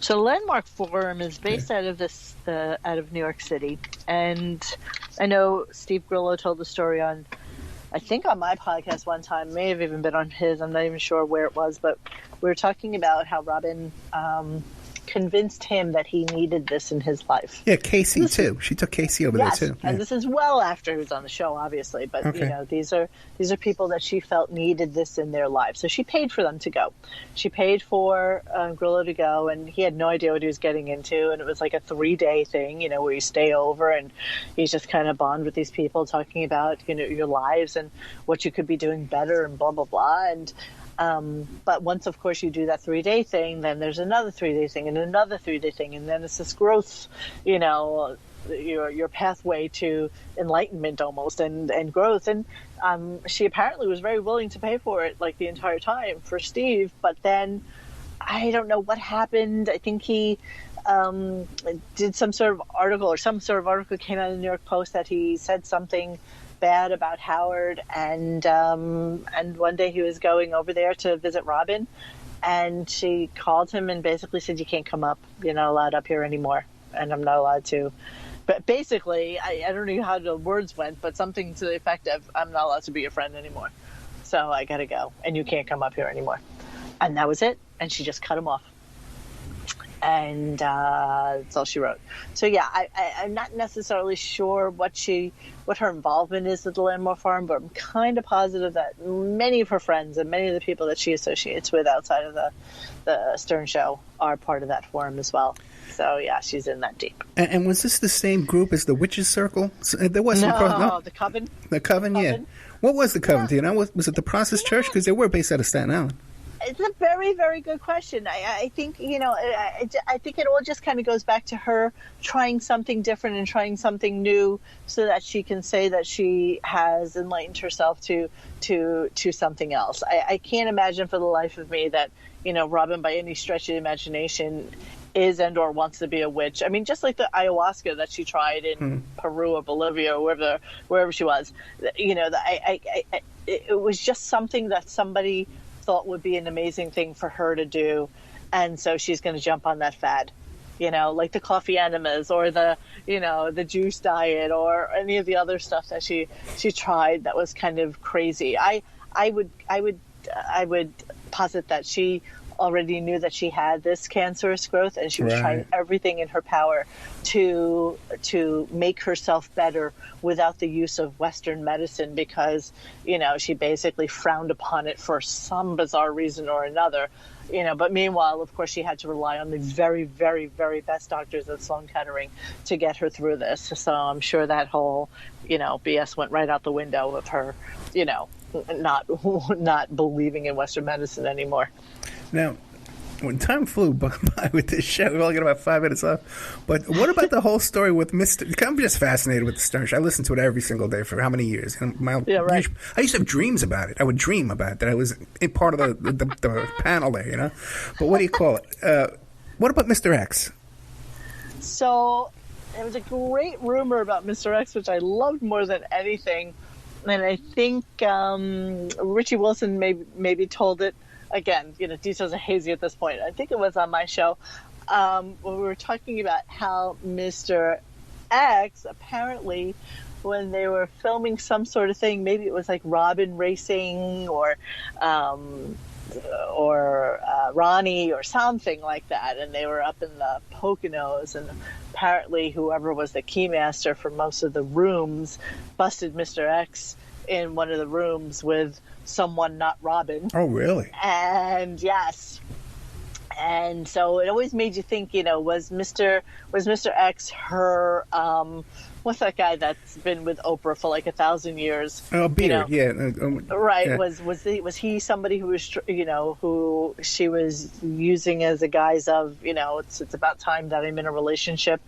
So Landmark Forum is based out of out of New York City, and I know Steve Grillo told the story on, I think on my podcast one time, may have even been on his. I'm not even sure where it was, but we were talking about how Robin convinced him that he needed this in his life. Yeah, Casey too. She took Casey over there too. Yeah. And this is well after he was on the show, obviously. But these are people that she felt needed this in their lives. So she paid for them to go. She paid for Grillo to go, and he had no idea what he was getting into. And it was like a 3-day thing, where you stay over and you just kind of bond with these people, talking about your lives and what you could be doing better and blah blah blah. And but once, of course, you do that 3-day thing, then there's another 3-day thing and another 3-day thing. And then it's this growth, your pathway to enlightenment almost and growth. And she apparently was very willing to pay for it like the entire time for Steve. But then I don't know what happened. I think he did some sort of article came out in the New York Post that he said something bad about Howard, and one day he was going over there to visit Robin, and she called him and basically said, "You can't come up. You're not allowed up here anymore, and I'm not allowed to." But basically, I don't know how the words went, but something to the effect of, "I'm not allowed to be your friend anymore, so I gotta go, and you can't come up here anymore." And that was it. And she just cut him off. And that's all she wrote. So yeah, I'm not necessarily sure what her involvement is with the Landmark Farm, but I'm kind of positive that many of her friends and many of the people that she associates with outside of the Stern Show are part of that forum as well. So yeah, she's in that deep. And was this the same group as the Witches Circle? There was no, the Coven. The Coven, yeah. What was the Coven? Yeah. Do you know? Was it the Process Church? Because they were based out of Staten Island. It's a very, very good question. I think, I think it all just kind of goes back to her trying something different and trying something new so that she can say that she has enlightened herself to something else. I can't imagine for the life of me that, Robin, by any stretch of the imagination, is and or wants to be a witch. I mean, just like the ayahuasca that she tried in Peru or Bolivia or wherever she was, it was just something that somebody thought would be an amazing thing for her to do, and so she's going to jump on that fad, like the coffee enemas or the juice diet or any of the other stuff that she tried that was kind of crazy. I would posit that she already knew that she had this cancerous growth, and she was trying everything in her power to make herself better without the use of Western medicine, because she basically frowned upon it for some bizarre reason or another. But meanwhile, of course, she had to rely on the very, very, very best doctors at Sloan Kettering to get her through this. So I'm sure that whole BS went right out the window of her not believing in Western medicine anymore. Now, when time flew by with this show, we only got about 5 minutes left. But what about the whole story with Mr. I'm just fascinated with the Stern Show. I listened to it every single day for how many years? And I used to have dreams about it. I would dream about it, that I was a part of the panel there, But what do you call it? What about Mr. X? So there was a great rumor about Mr. X, which I loved more than anything. And I think Richie Wilson maybe told it. Again, details are hazy at this point. I think it was on my show when we were talking about how Mr. X, apparently, when they were filming some sort of thing, maybe it was like Robin racing or Ronnie or something like that, and they were up in the Poconos, and apparently whoever was the keymaster for most of the rooms busted Mr. X in one of the rooms with someone not Robin. Oh, really? And yes. And so it always made you think, was Mr. X her, what's that guy that's been with Oprah for like 1,000 years? Oh, Beard, yeah. Right. Yeah. Was he somebody who was, who she was using as a guise of, it's about time that I'm in a relationship.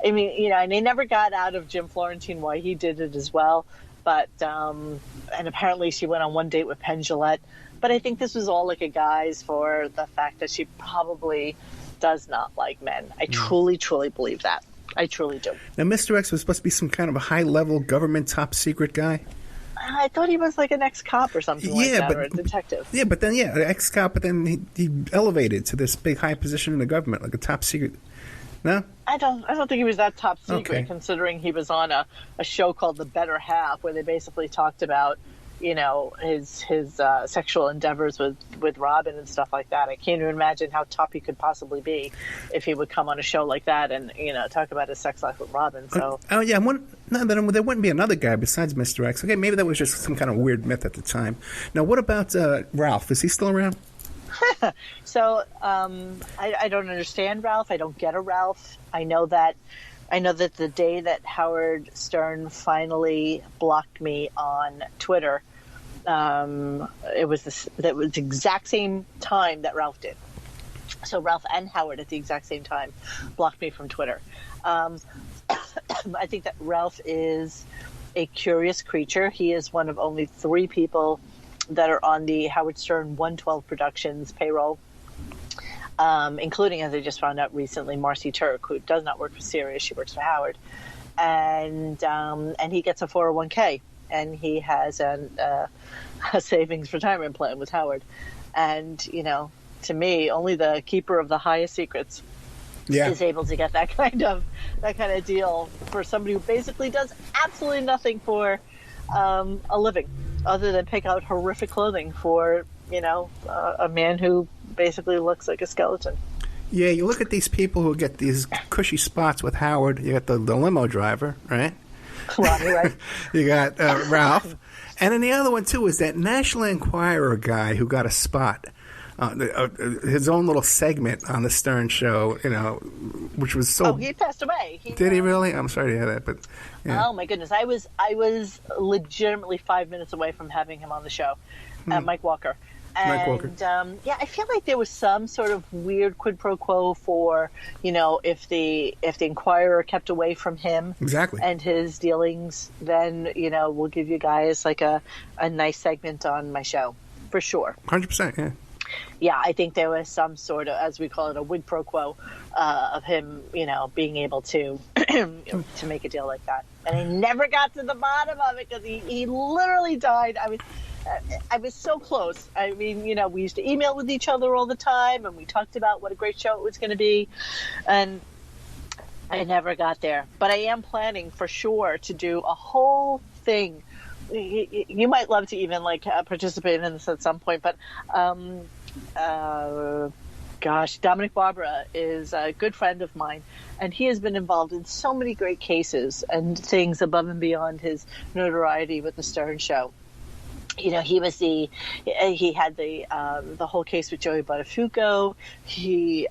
I mean, and they never got out of Jim Florentine why he did it as well. But, and apparently she went on one date with Penn Jillette. But I think this was all like a guise for the fact that she probably does not like men. I truly, truly believe that. I truly do. Now, Mr. X was supposed to be some kind of a high-level government top-secret guy? I thought he was like an ex-cop or something like that, or a detective. Yeah, but then, ex-cop, but then he elevated to this big high position in the government, like a top secret. No? I don't think he was that top secret, considering he was on a show called The Better Half, where they basically talked about, his sexual endeavors with Robin and stuff like that. I can't even imagine how top he could possibly be if he would come on a show like that and, talk about his sex life with Robin. So. There wouldn't be another guy besides Mr. X. Okay, maybe that was just some kind of weird myth at the time. Now, what about Ralph? Is he still around? So I don't understand Ralph. I don't get a Ralph. I know that the day that Howard Stern finally blocked me on Twitter, it was the exact same time that Ralph did. So Ralph and Howard at the exact same time blocked me from Twitter. I think that Ralph is a curious creature. He is one of only 3 people that are on the Howard Stern 112 Productions payroll, including, as I just found out recently, Marcy Turk, who does not work for Sirius. She works for Howard. And he gets a 401k, and he has a savings retirement plan with Howard. And, to me, only the keeper of the highest secrets is able to get that kind of deal for somebody who basically does absolutely nothing for a living, other than pick out horrific clothing for, a man who basically looks like a skeleton. Yeah, you look at these people who get these cushy spots with Howard. You got the limo driver, right? Right. You got Ralph. And then the other one, too, is that National Enquirer guy who got a spot. His own little segment on the Stern Show, which was so... Oh, he passed away. Did he really? I'm sorry to hear that, but... Yeah. Oh, my goodness. I was legitimately 5 minutes away from having him on the show, Mike Walker. And, I feel like there was some sort of weird quid pro quo for, if the Enquirer kept away from him exactly and his dealings, then, we'll give you guys like a nice segment on my show, for sure. 100%, yeah. Yeah, I think there was some sort of, as we call it, a quid pro quo of him, being able to to make a deal like that. And I never got to the bottom of it because he literally died. I was so close. I mean, we used to email with each other all the time, and we talked about what a great show it was going to be. And I never got there. But I am planning for sure to do a whole thing. You might love to even participate in this at some point, but Dominic Barbara is a good friend of mine, and he has been involved in so many great cases and things above and beyond his notoriety with the Stern Show. He had the whole case with Joey Buttafuoco. He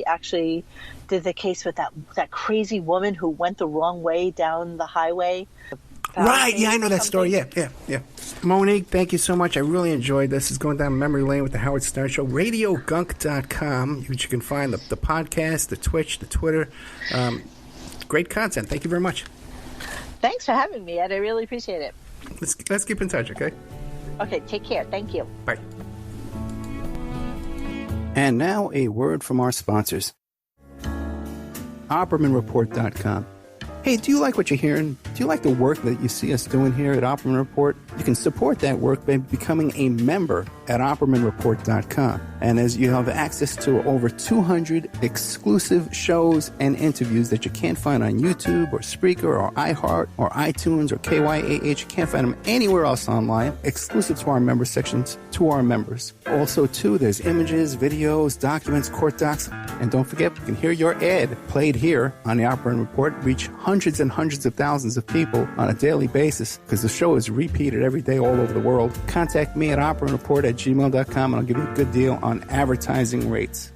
actually did the case with that crazy woman who went the wrong way down the highway. Right, yeah, I know that story. Yeah. Monique, thank you so much. I really enjoyed this. It's going down memory lane with the Howard Stern Show. RadioGunk.com, which you can find the podcast, the Twitch, the Twitter. Great content. Thank you very much. Thanks for having me, Ed. I really appreciate it. Let's keep in touch, okay? Okay, take care. Thank you. Bye. And now a word from our sponsors. OppermanReport.com. Hey, do you like what you're hearing? Do you like the work that you see us doing here at Opperman Report? You can support that work by becoming a member at OppermanReport.com. And as you have access to over 200 exclusive shows and interviews that you can't find on YouTube or Spreaker or iHeart or iTunes or KYAH. You can't find them anywhere else online, exclusive to our member sections, to our members. Also, too, there's images, videos, documents, court docs. And don't forget, you can hear your ad played here on the Opperman Report, reach hundreds and hundreds of thousands of people on a daily basis because the show is repeated every day all over the world. Contact me at operatreport@gmail.com and I'll give you a good deal on advertising rates.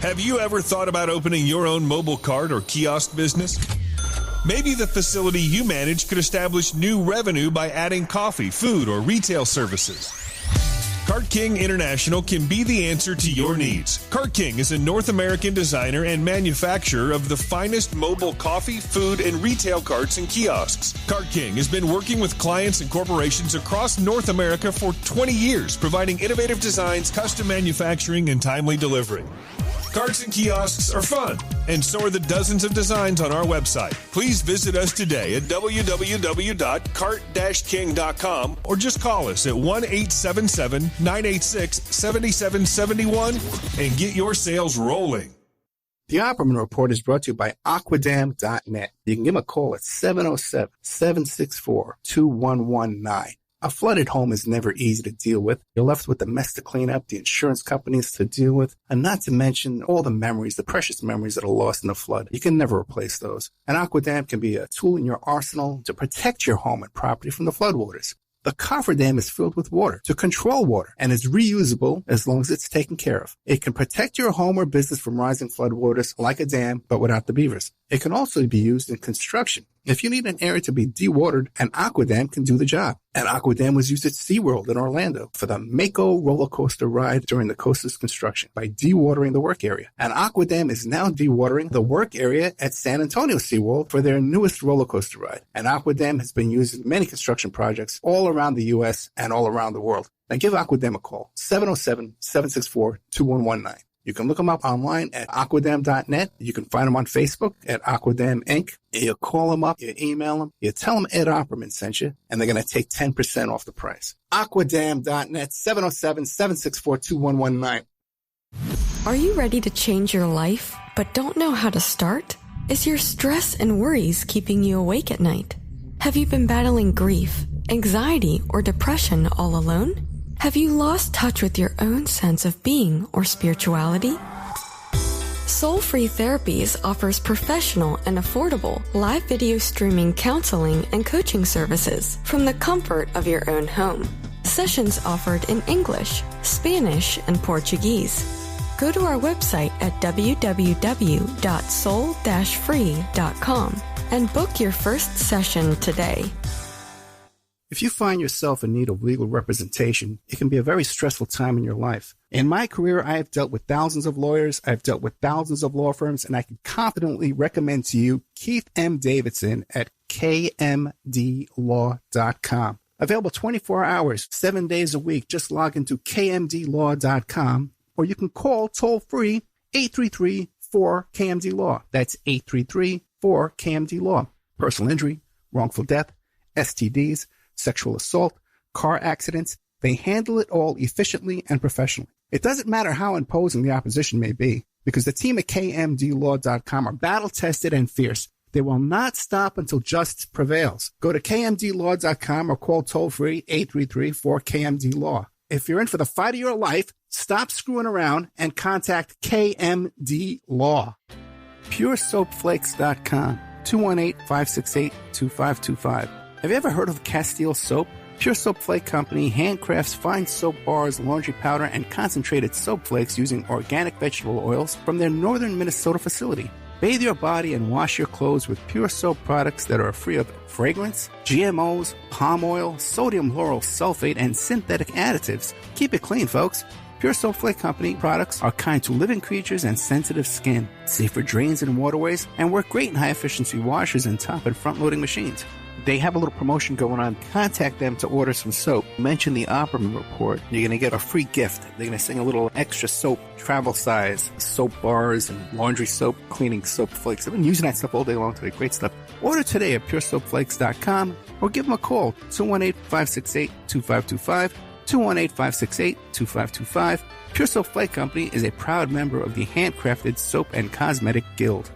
Have you ever thought about opening your own mobile cart or kiosk business? Maybe the facility you manage could establish new revenue by adding coffee, food, or retail services. Cart King International can be the answer to your needs. Cart King is a North American designer and manufacturer of the finest mobile coffee, food, and retail carts and kiosks. Cart King has been working with clients and corporations across North America for 20 years, providing innovative designs, custom manufacturing, and timely delivery. Carts and kiosks are fun, and so are the dozens of designs on our website. Please visit us today at www.cart-king.com or just call us at 1-877-986-7771 and get your sales rolling. The Opperman Report is brought to you by Aquadam.net. You can give them a call at 707-764-2119. A flooded home is never easy to deal with. You're left with the mess to clean up, the insurance companies to deal with, and not to mention all the memories, the precious memories that are lost in the flood. You can never replace those. And Aquadam can be a tool in your arsenal to protect your home and property from the floodwaters. The cofferdam is filled with water to control water and is reusable as long as it's taken care of. It can protect your home or business from rising floodwaters like a dam, but without the beavers. It can also be used in construction. If you need an area to be dewatered, an Aquadam can do the job. An Aquadam was used at SeaWorld in Orlando for the Mako roller coaster ride during the coaster's construction by dewatering the work area. An Aquadam is now dewatering the work area at San Antonio SeaWorld for their newest roller coaster ride. An Aquadam has been used in many construction projects all around the U.S. and all around the world. Now give Aquadam a call, 707-764-2119. You can look them up online at aquadam.net. You can find them on Facebook at Aquadam Inc. You call them up, you email them, you tell them Ed Opperman sent you, and they're going to take 10% off the price. Aquadam.net, 707-764-2119. Are you ready to change your life, but don't know how to start? Is your stress and worries keeping you awake at night? Have you been battling grief, anxiety, or depression all alone? Have you lost touch with your own sense of being or spirituality? Soul Free Therapies offers professional and affordable live video streaming counseling and coaching services from the comfort of your own home. Sessions offered in English, Spanish, and Portuguese. Go to our website at www.soul-free.com and book your first session today. If you find yourself in need of legal representation, it can be a very stressful time in your life. In my career, I have dealt with thousands of lawyers, I've dealt with thousands of law firms, and I can confidently recommend to you Keith M. Davidson at kmdlaw.com. Available 24 hours, 7 days a week. Just log into kmdlaw.com, or you can call toll-free 833-4KMD-LAW. That's 833-4KMD-LAW. Personal injury, wrongful death, STDs, sexual assault, car accidents, they handle it all efficiently and professionally. It doesn't matter how imposing the opposition may be, because the team at kmdlaw.com are battle-tested and fierce. They will not stop until justice prevails. Go to kmdlaw.com or call toll-free 833-4KMD-LAW. If you're in for the fight of your life, stop screwing around and contact KMD Law. PureSoapFlakes.com, 218-568-2525. Have you ever heard of Castile Soap? Pure Soap Flake Company handcrafts fine soap bars, laundry powder, and concentrated soap flakes using organic vegetable oils from their northern Minnesota facility. Bathe your body and wash your clothes with Pure Soap products that are free of fragrance, GMOs, palm oil, sodium lauryl sulfate, and synthetic additives. Keep it clean, folks. Pure Soap Flake Company products are kind to living creatures and sensitive skin, safe for drains and waterways, and work great in high-efficiency washers and top and front-loading machines. They have a little promotion going on. Contact them to order some soap. Mention the Opperman Report. You're going to get a free gift. They're going to sing a little extra soap, travel size, soap bars and laundry soap, cleaning soap flakes. I've been using that stuff all day long today. Great stuff. Order today at puresoapflakes.com or give them a call, 218-568-2525, 218-568-2525. Pure Soap Flake Company is a proud member of the Handcrafted Soap and Cosmetic Guild.